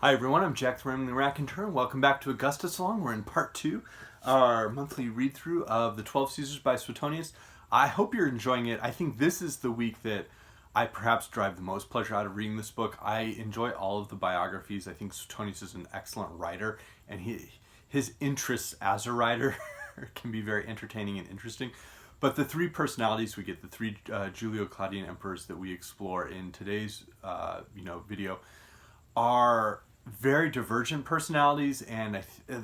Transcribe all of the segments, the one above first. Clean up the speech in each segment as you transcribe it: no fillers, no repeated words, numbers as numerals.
Hi everyone, I'm Jack the Rambling Raconteur, and welcome back to Augustusalong. We're in part 2, our monthly read-through of the 12 Caesars by Suetonius. I hope you're enjoying it. I think this is the week that I perhaps derive the most pleasure out of reading this book. I enjoy all of the biographies. I think Suetonius is an excellent writer, and his interests as a writer can be very entertaining and interesting. But the three personalities we get, the three Julio-Claudian emperors that we explore in today's video, are very divergent personalities and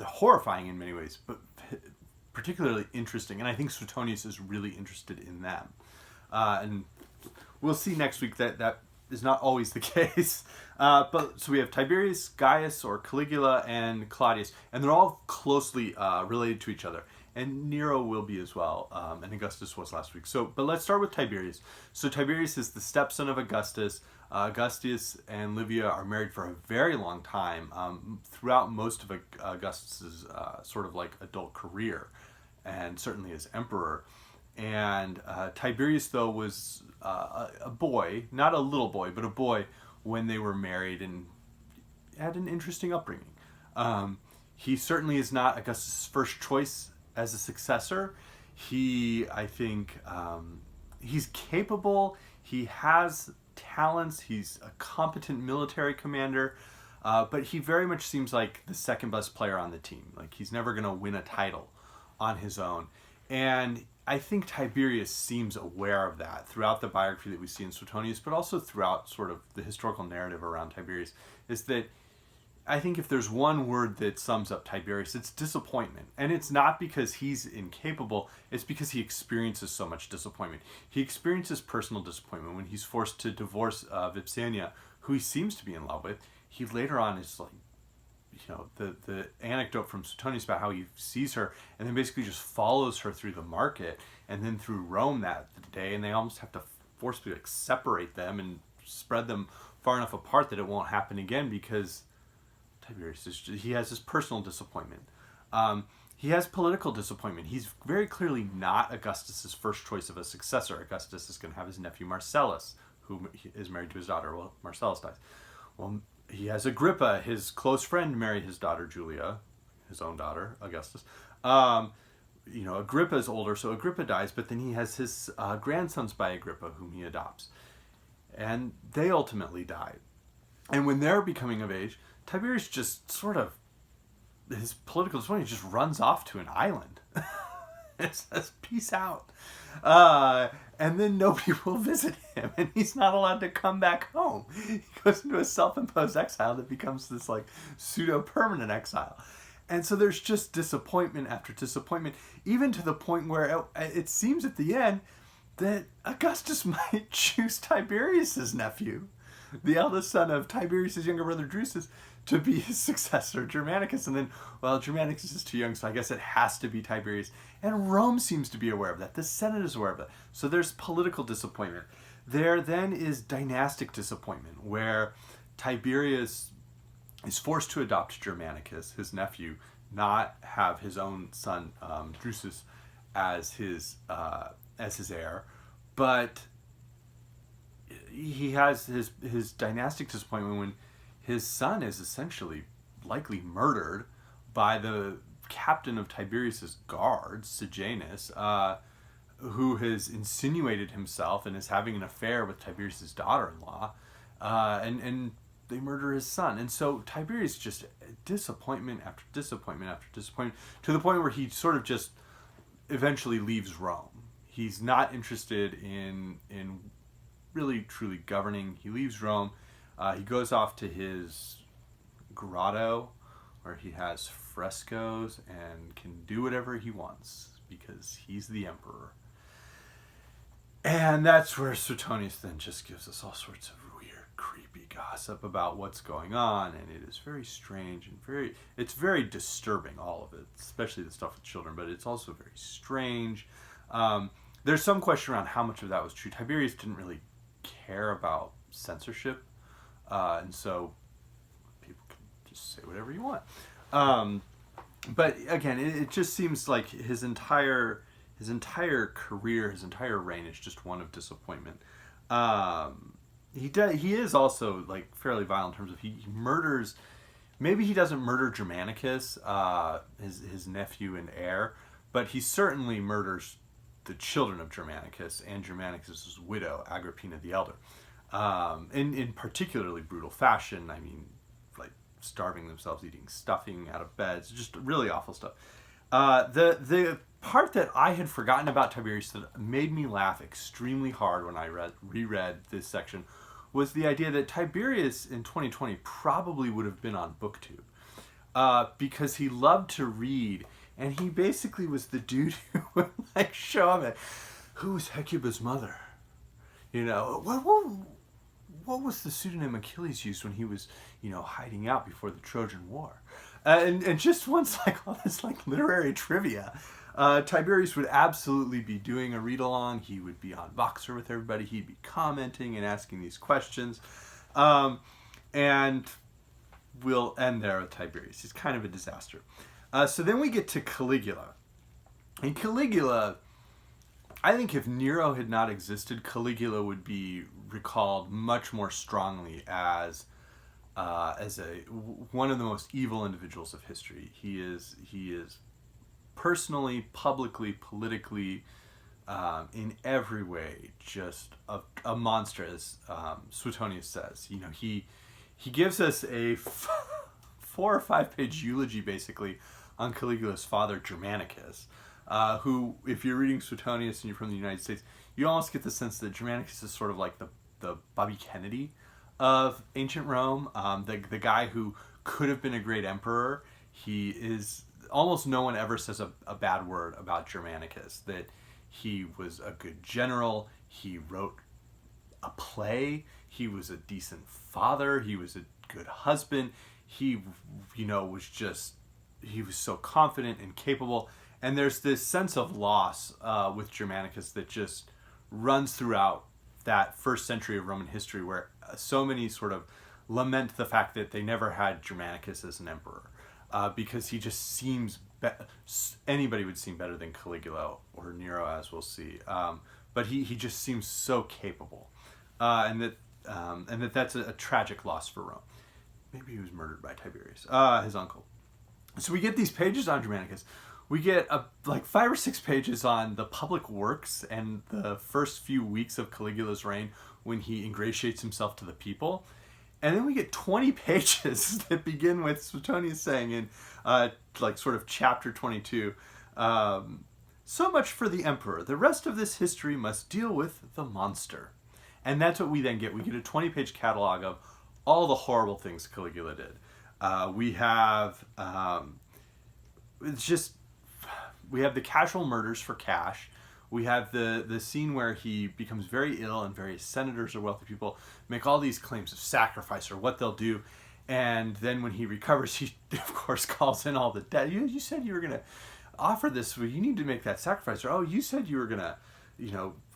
horrifying in many ways, but particularly interesting. And I think Suetonius is really interested in them. And we'll see next week that that is not always the case. So we have Tiberius, Gaius, or Caligula, and Claudius. And they're all closely related to each other. And Nero will be as well, and Augustus was last week. But let's start with Tiberius. So Tiberius is the stepson of Augustus. Augustus and Livia are married for a very long time, throughout most of Augustus's sort of like adult career, and certainly as emperor. And Tiberius, though, was a boy, not a little boy, but a boy when they were married, and had an interesting upbringing. He certainly is not Augustus' first choice as a successor. He's capable. He has talents. He's a competent military commander, but he very much seems like the second best player on the team. Like, he's never going to win a title on his own. And I think Tiberius seems aware of that throughout the biography that we see in Suetonius, but also throughout sort of the historical narrative around Tiberius, is that I think if there's one word that sums up Tiberius, it's disappointment. And it's not because he's incapable, it's because he experiences so much disappointment. He experiences personal disappointment when he's forced to divorce Vitellius, who he seems to be in love with. He later on is like, the anecdote from Suetonius about how he sees her and then basically just follows her through the market and then through Rome that day, and they almost have to forcefully separate them and spread them far enough apart that it won't happen again, because Tiberius he has his personal disappointment. He has political disappointment. He's very clearly not Augustus's first choice of a successor. Augustus is going to have his nephew Marcellus, who is married to his daughter. Well, Marcellus dies. Well, he has Agrippa, his close friend, marry his daughter Julia, his own daughter, Augustus. Agrippa is older, so Agrippa dies, but then he has his grandsons by Agrippa, whom he adopts. And they ultimately die. And when they're becoming of age, Tiberius just sort of, his political disappointment just runs off to an island. It says, peace out. And then nobody will visit him, and he's not allowed to come back home. He goes into a self-imposed exile that becomes this like pseudo-permanent exile. And so there's just disappointment after disappointment, even to the point where it seems at the end that Augustus might choose Tiberius's nephew, the eldest son of Tiberius' younger brother Drusus, to be his successor, Germanicus. And then, well, Germanicus is too young, so I guess it has to be Tiberius. And Rome seems to be aware of that. The Senate is aware of that. So there's political disappointment. There then is dynastic disappointment, where Tiberius is forced to adopt Germanicus, his nephew, not have his own son, Drusus, as his heir. But he has his dynastic disappointment when his son is essentially likely murdered by the captain of Tiberius's guards, Sejanus, who has insinuated himself and is having an affair with Tiberius's daughter-in-law, and they murder his son. And so Tiberius just disappointment after disappointment after disappointment, to the point where he sort of just eventually leaves Rome. He's not interested in really truly governing. He leaves Rome. He goes off to his grotto, where he has frescoes and can do whatever he wants because he's the emperor. And that's where Suetonius then just gives us all sorts of weird, creepy gossip about what's going on, and it is very strange and it's very disturbing, all of it, especially the stuff with children, but it's also very strange. There's some question around how much of that was true. Tiberius didn't really care about censorship, and so people can just say whatever you want. But again, it just seems like his entire career, his entire reign is just one of disappointment. He is also like fairly violent in terms of he murders maybe he doesn't murder Germanicus, his nephew and heir, but he certainly murders the children of Germanicus and Germanicus' widow, Agrippina the Elder, in particularly brutal fashion. I mean, like starving themselves, eating stuffing out of beds, just really awful stuff. The part that I had forgotten about Tiberius that made me laugh extremely hard when I reread this section was the idea that Tiberius in 2020 probably would have been on BookTube, because he loved to read, and he basically was the dude who would like show up and, who was Hecuba's mother? You know, what was the pseudonym Achilles used when he was, hiding out before the Trojan War? And just once like all this like literary trivia. Tiberius would absolutely be doing a read-along. He would be on Voxer with everybody. He'd be commenting and asking these questions. And we'll end there with Tiberius. He's kind of a disaster. So then we get to Caligula. And Caligula, I think if Nero had not existed, Caligula would be recalled much more strongly as one of the most evil individuals of history. He is personally, publicly, politically, in every way, just a monster, as Suetonius says. He gives us a 4 or 5 page eulogy, basically, on Caligula's father, Germanicus, who, if you're reading Suetonius and you're from the United States, you almost get the sense that Germanicus is sort of like the Bobby Kennedy of ancient Rome, the guy who could have been a great emperor. He is... Almost no one ever says a bad word about Germanicus, that he was a good general, he wrote a play, he was a decent father, he was a good husband, he was so confident and capable. And there's this sense of loss with Germanicus that just runs throughout that first century of Roman history, where so many sort of lament the fact that they never had Germanicus as an emperor. Because he just seems... anybody would seem better than Caligula or Nero, as we'll see. But he just seems so capable. And that's a tragic loss for Rome. Maybe he was murdered by Tiberius, his uncle. So we get these pages on Germanicus. We get like 5 or 6 pages on the public works and the first few weeks of Caligula's reign when he ingratiates himself to the people. And then we get 20 pages that begin with Suetonius saying in sort of chapter 22, so much for the emperor. The rest of this history must deal with the monster. And that's what we then get. We get a 20-page catalog of all the horrible things Caligula did. We have the casual murders for cash. We have the scene where he becomes very ill and various senators or wealthy people make all these claims of sacrifice or what they'll do. And then when he recovers, he, of course, calls in all the debt. You said you were going to offer this. Well, you need to make that sacrifice. Or, you said you were going to,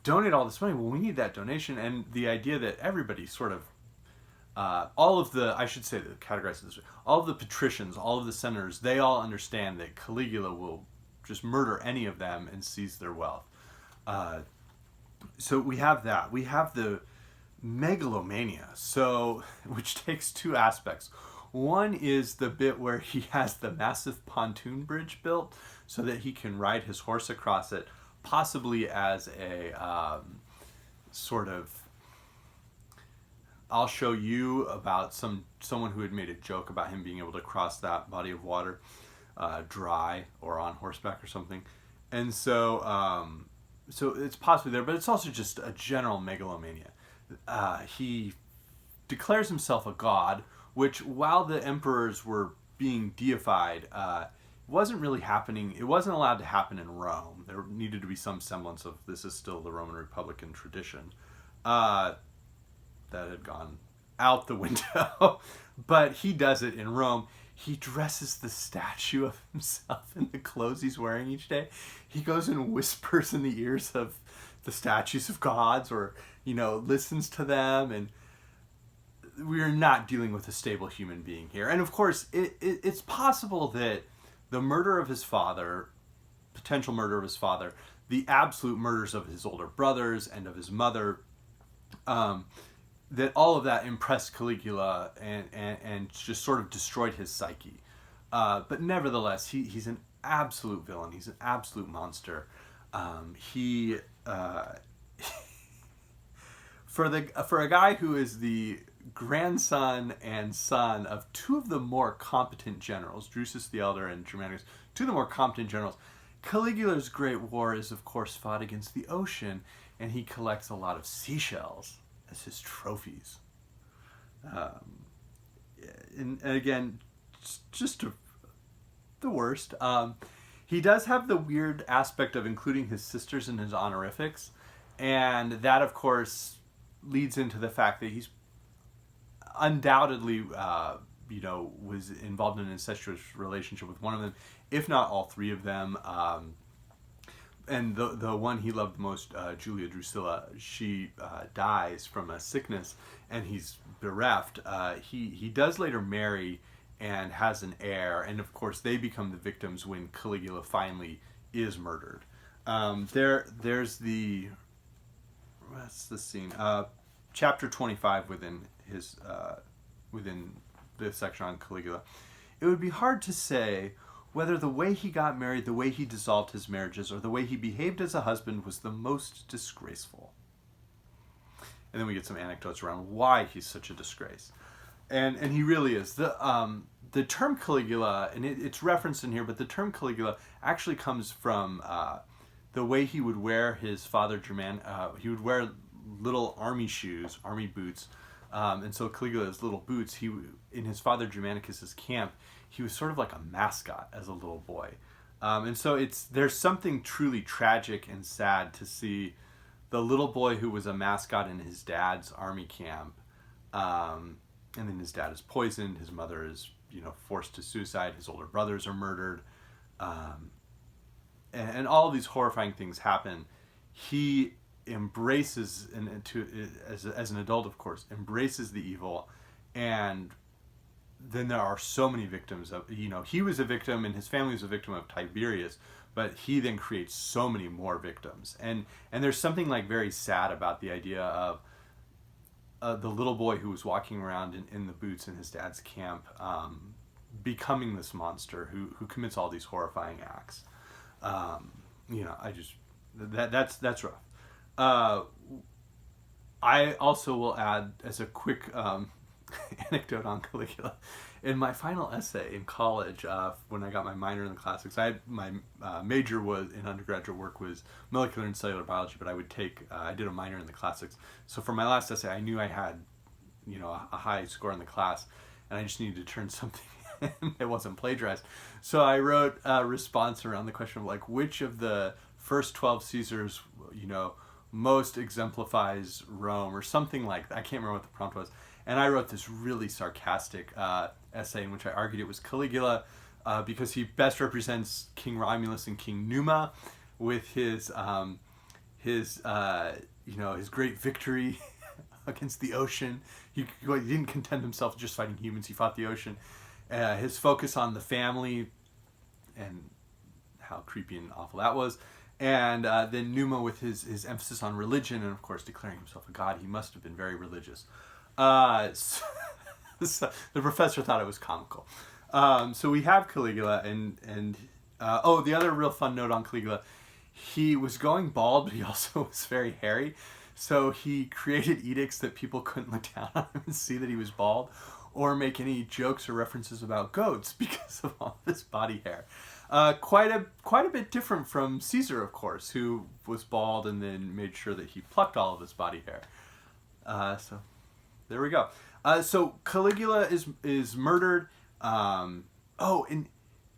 donate all this money. Well, we need that donation. And the idea that everybody sort of, all of the patricians, all of the senators, they all understand that Caligula will just murder any of them and seize their wealth. So we have that. We have the megalomania, which takes 2 aspects. One is the bit where he has the massive pontoon bridge built so that he can ride his horse across it, possibly as a sort of... I'll show you about someone who had made a joke about him being able to cross that body of water dry or on horseback or something. And so it's possibly there, but it's also just a general megalomania. He declares himself a god, which, while the emperors were being deified, wasn't really happening. It wasn't allowed to happen in Rome. There needed to be some semblance of this is still the Roman Republican tradition. That had gone out the window. But he does it in Rome. He dresses the statue of himself in the clothes he's wearing each day. He goes and whispers in the ears of the statues of gods, or, listens to them. And we are not dealing with a stable human being here. And of course, it's possible that the murder of his father, potential murder of his father, the absolute murders of his older brothers and of his mother, that all of that impressed Caligula and just sort of destroyed his psyche. But nevertheless, he's an absolute villain. He's an absolute monster. He for a guy who is the grandson and son of two of the more competent generals, Drusus the Elder and Germanicus, two of the more competent generals, Caligula's great war is, of course, fought against the ocean, and he collects a lot of seashells as his trophies. And again, just the worst. He does have the weird aspect of including his sisters in his honorifics, and that, of course, leads into the fact that he's undoubtedly, was involved in an incestuous relationship with one of them, if not all three of them. And the one he loved the most, Julia Drusilla, she dies from a sickness, and he's bereft. He does later marry and has an heir, and of course they become the victims when Caligula finally is murdered. There's the, what's the scene? Chapter 25 within the section on Caligula. It would be hard to say whether the way he got married, the way he dissolved his marriages, or the way he behaved as a husband was the most disgraceful. And then we get some anecdotes around why he's such a disgrace. And he really is. The term Caligula, and it's referenced in here, but the term Caligula actually comes from the way he would wear his father he would wear little army shoes, army boots, and so Caligula's little boots, in his father Germanicus's camp, he was sort of like a mascot as a little boy. And so there's something truly tragic and sad to see the little boy who was a mascot in his dad's army camp, and then his dad is poisoned, his mother is forced to suicide, his older brothers are murdered, and all of these horrifying things happen. He embraces, as an adult, of course, embraces the evil, and then there are so many victims of, he was a victim and his family was a victim of Tiberius, but he then creates so many more victims. And there's something like very sad about the idea of the little boy who was walking around in the boots in his dad's camp, becoming this monster who commits all these horrifying acts. That's rough. I also will add, as a quick anecdote on Caligula, in my final essay in college, when I got my minor in the classics, my major was in undergraduate work was molecular and cellular biology, but I did a minor in the classics. So for my last essay, I knew I had, a high score in the class, and I just needed to turn something in. It wasn't plagiarized. So I wrote a response around the question of which of the first 12 Caesars, most exemplifies Rome, or something like that. I can't remember what the prompt was. And I wrote this really sarcastic essay in which I argued it was Caligula because he best represents King Romulus and King Numa with his great victory against the ocean. He didn't content himself with just fighting humans. He fought the ocean. His focus on the family and how creepy and awful that was. And then Numa with his emphasis on religion and, of course, declaring himself a god. He must have been very religious. So the professor thought it was comical. So we have Caligula, and the other real fun note on Caligula, he was going bald, but he also was very hairy. So he created edicts that people couldn't look down on him and see that he was bald, or make any jokes or references about goats because of all this body hair. Quite a bit different from Caesar, of course, who was bald and then made sure that he plucked all of his body hair. So there we go. So Caligula is murdered. And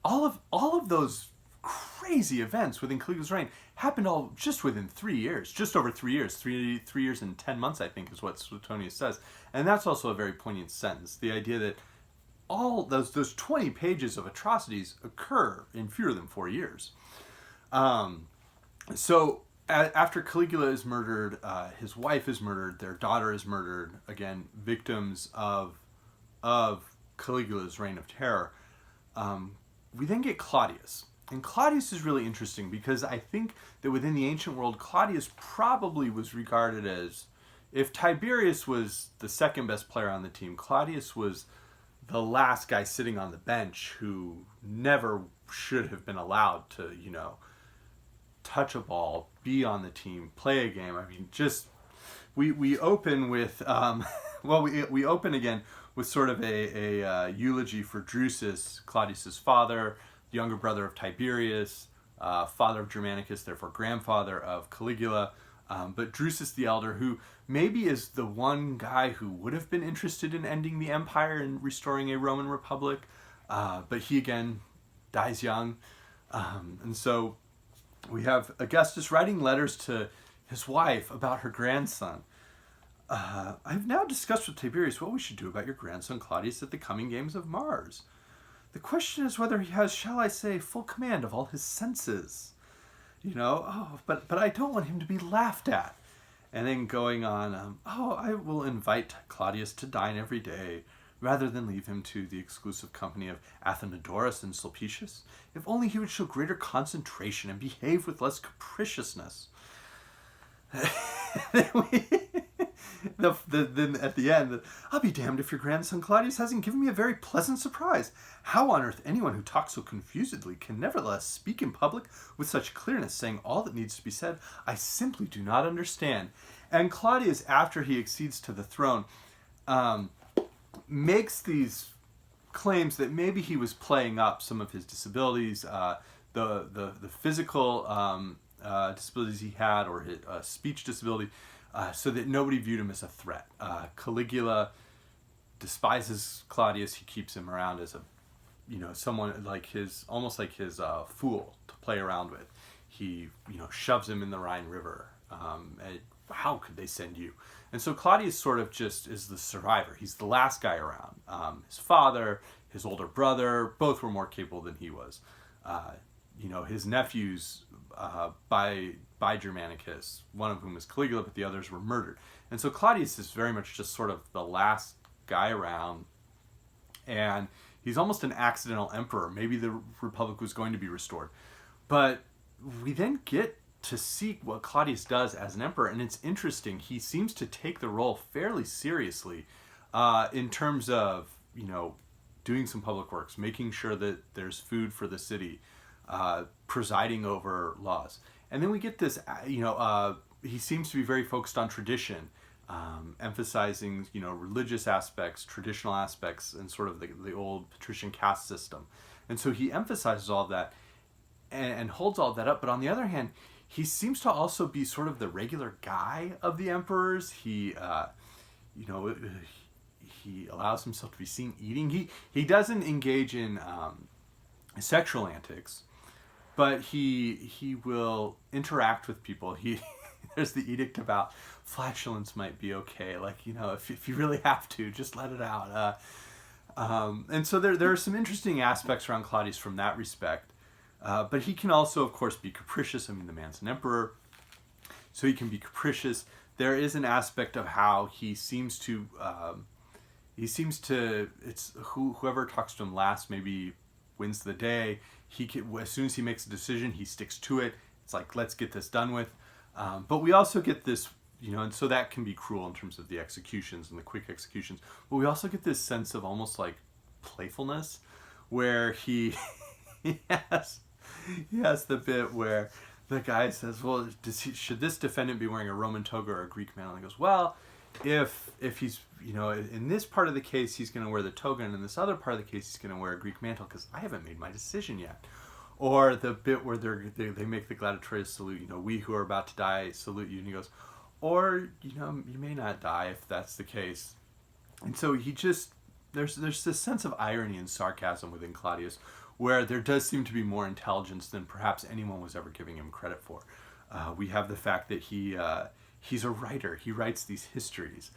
all of those crazy events within Caligula's reign happened all just within 3 years, just over 3 years, 3 years and 10 months, I think, is what Suetonius says. And that's also a very poignant sentence. The idea that all those 20 pages of atrocities occur in fewer than 4 years. So after Caligula is murdered, his wife is murdered, their daughter is murdered, again, victims of Caligula's reign of terror. We then get Claudius. And Claudius is really interesting because I think that within the ancient world, Claudius probably was regarded as, if Tiberius was the second best player on the team, Claudius was the last guy sitting on the bench who never should have been allowed to, touch a ball, be on the team, play a game. I mean, just we open with we open again with sort of a eulogy for Drusus, Claudius's father, younger brother of Tiberius, father of Germanicus, therefore grandfather of Caligula. But Drusus the Elder, who maybe is the one guy who would have been interested in ending the empire and restoring a Roman Republic, but he again dies young. And so we have Augustus writing letters to his wife about her grandson. I have now discussed with Tiberius what we should do about your grandson Claudius at the coming games of Mars. The question is whether he has, shall I say, full command of all his senses. But I don't want him to be laughed at. And then going on, I will invite Claudius to dine every day, rather than leave him to the exclusive company of Athenodorus and Sulpicius. If only he would show greater concentration and behave with less capriciousness. Then at the end, I'll be damned if your grandson Claudius hasn't given me a very pleasant surprise. How on earth anyone who talks so confusedly can nevertheless speak in public with such clearness, saying all that needs to be said, I simply do not understand. And Claudius, after he accedes to the throne, makes these claims that maybe he was playing up some of his disabilities, the physical disabilities he had, or his speech disability, so that nobody viewed him as a threat. Caligula despises Claudius. He keeps him around as someone almost like his fool to play around with. He, shoves him in the Rhine River. How could they send you? And so Claudius sort of just is the survivor. He's the last guy around. His father, his older brother, both were more capable than he was. His nephews, by Germanicus, one of whom was Caligula, but the others were murdered. And so Claudius is very much just sort of the last guy around, and he's almost an accidental emperor. Maybe the Republic was going to be restored. But we then get to see what Claudius does as an emperor, and it's interesting. He seems to take the role fairly seriously in terms of, doing some public works, making sure that there's food for the city, presiding over laws. And then we get this, he seems to be very focused on tradition, emphasizing, religious aspects, traditional aspects, and sort of the old patrician caste system. And so he emphasizes all of that and holds all of that up. But on the other hand, he seems to also be sort of the regular guy of the emperors. He allows himself to be seen eating. He doesn't engage in sexual antics, but he will interact with people. There's the edict about flatulence might be okay. If you really have to, just let it out. And so there are some interesting aspects around Claudius from that respect. But he can also, of course, be capricious. I mean, the man's an emperor, so he can be capricious. There is an aspect of how he seems to, it's whoever talks to him last maybe wins the day. As soon as he makes a decision, he sticks to it. It's like, let's get this done with. But we also get this, and so that can be cruel in terms of the executions and the quick executions. But we also get this sense of almost like playfulness, where he has the bit where the guy says, well, should this defendant be wearing a Roman toga or a Greek mantle? And he goes, well, if he's, in this part of the case, he's going to wear the toga, and in this other part of the case, he's going to wear a Greek mantle, because I haven't made my decision yet. Or the bit where they make the gladiatorial salute, we who are about to die salute you. And he goes, or, you may not die if that's the case. And so there's this sense of irony and sarcasm within Claudius, where there does seem to be more intelligence than perhaps anyone was ever giving him credit for. We have the fact that he's a writer. He writes these histories,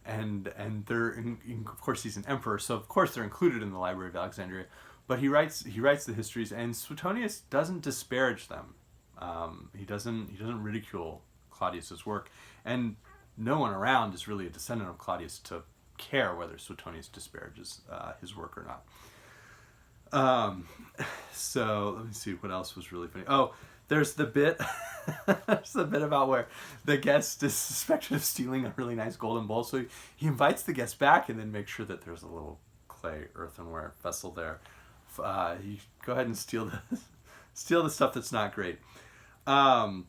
and they're of course he's an emperor, so of course they're included in the Library of Alexandria. But he writes the histories, and Suetonius doesn't disparage them. He doesn't ridicule Claudius's work, and no one around is really a descendant of Claudius to care whether Suetonius disparages his work or not. So let me see what else was really funny. there's the bit there's the bit about where the guest is suspected of stealing a really nice golden bowl, so he invites the guest back and then makes sure that there's a little clay earthenware vessel there. You go ahead and steal the stuff that's not great. And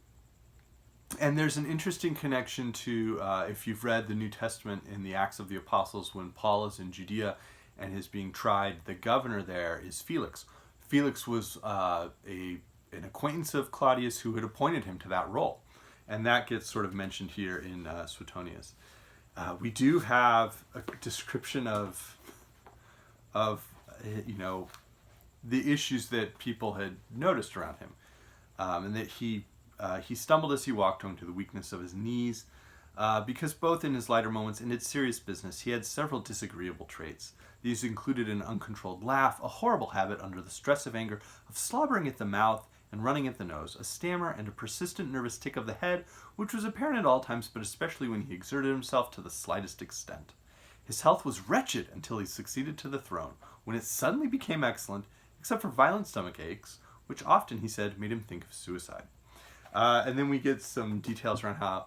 there's an interesting connection to, if you've read the New Testament in the Acts of the Apostles, when Paul is in Judea and is being tried, the governor there is Felix. Felix was an acquaintance of Claudius who had appointed him to that role. And that gets sort of mentioned here in Suetonius. We do have a description of the issues that people had noticed around him, and that he stumbled as he walked, owing to the weakness of his knees, because both in his lighter moments and in serious business he had several disagreeable traits. These included an uncontrolled laugh, a horrible habit under the stress of anger of slobbering at the mouth and running at the nose, a stammer, and a persistent nervous tic of the head, which was apparent at all times, but especially when he exerted himself to the slightest extent. His health was wretched until he succeeded to the throne, when it suddenly became excellent, except for violent stomach aches, which often, he said, made him think of suicide. And then we get some details around how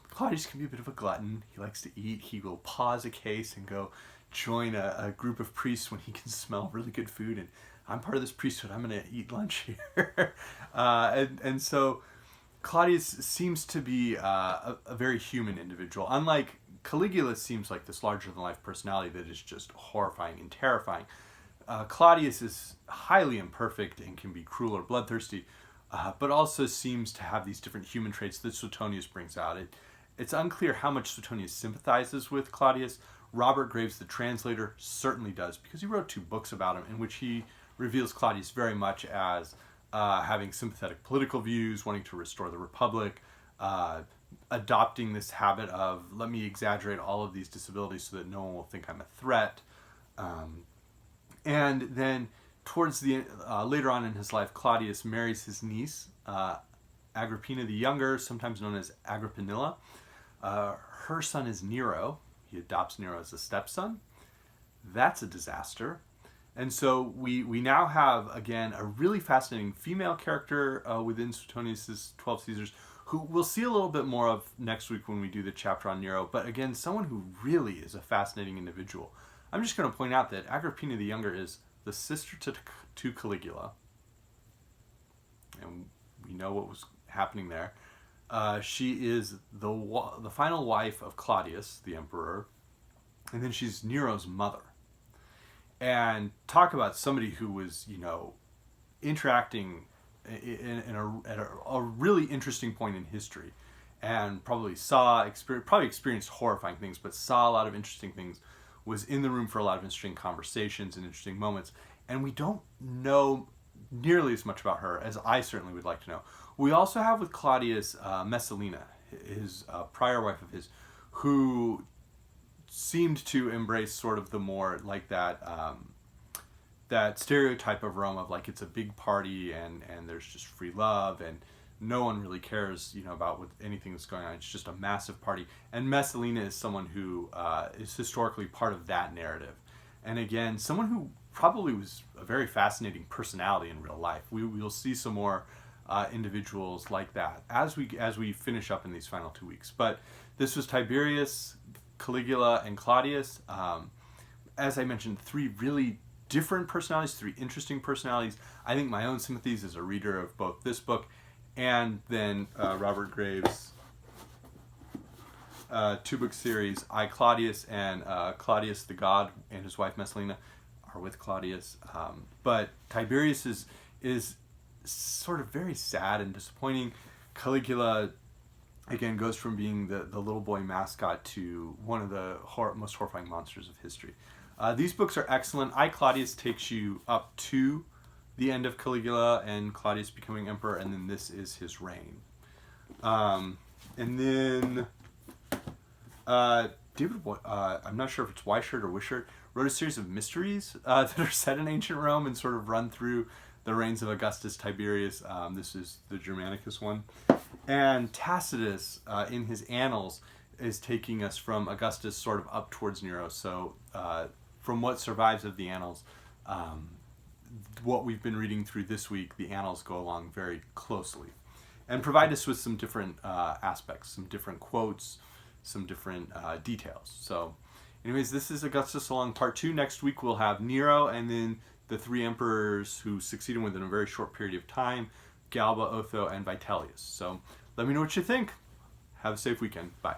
Claudius can be a bit of a glutton. He likes to eat. He will pause a case and go join a group of priests when he can smell really good food. And I'm part of this priesthood. I'm going to eat lunch here. and so Claudius seems to be a very human individual. Unlike Caligula, seems like this larger-than-life personality that is just horrifying and terrifying. Claudius is highly imperfect and can be cruel or bloodthirsty, but also seems to have these different human traits that Suetonius brings out. It's unclear how much Suetonius sympathizes with Claudius. Robert Graves, the translator, certainly does, because he wrote 2 books about him in which he reveals Claudius very much as having sympathetic political views, wanting to restore the Republic, adopting this habit of, let me exaggerate all of these disabilities so that no one will think I'm a threat. And then towards the later on in his life, Claudius marries his niece, Agrippina the Younger, sometimes known as Agrippinilla. Her son is Nero. He adopts Nero as a stepson. That's a disaster. And so we now have, again, a really fascinating female character within Suetonius' 12 Caesars, who we'll see a little bit more of next week when we do the chapter on Nero, but again, someone who really is a fascinating individual. I'm just going to point out that Agrippina the Younger is the sister to Caligula, and we know what was happening there. She is the final wife of Claudius, the emperor, and then she's Nero's mother. And talk about somebody who was, interacting at a really interesting point in history, and probably experienced horrifying things, but saw a lot of interesting things, was in the room for a lot of interesting conversations and interesting moments. And we don't know nearly as much about her as I certainly would like to know. We also have with Claudius Messalina, his prior wife of his, who seemed to embrace sort of the more like that stereotype of Rome of like it's a big party and there's just free love and no one really cares about what anything that's going on. It's just a massive party. And Messalina is someone who is historically part of that narrative, and again someone who probably was a very fascinating personality in real life. We'll see some more individuals like that as we finish up in these final 2 weeks. But this was Tiberius, Caligula, and Claudius. As I mentioned, 3 really different personalities, 3 interesting personalities. I think my own sympathies as a reader of both this book and then Robert Graves' 2-book series, I, Claudius, and Claudius the God and his wife Messalina are with Claudius. But Tiberius is sort of very sad and disappointing. Caligula, again, goes from being the little boy mascot to one of the most horrifying monsters of history. These books are excellent. I, Claudius takes you up to the end of Caligula and Claudius becoming emperor, and then this is his reign. And then David, I'm not sure if it's Wishart or Wishart, wrote a series of mysteries that are set in ancient Rome and sort of run through the reigns of Augustus, Tiberius. This is the Germanicus one. And Tacitus, in his Annals, is taking us from Augustus sort of up towards Nero. So from what survives of the Annals, what we've been reading through this week, the Annals, go along very closely and provide us with some different aspects, some different quotes, some different details. So anyways, this is Augustusalong Part 2. Next week we'll have Nero and then the three emperors who succeeded him within a very short period of time, Galba, Otho, and Vitellius. So let me know what you think. Have a safe weekend. Bye.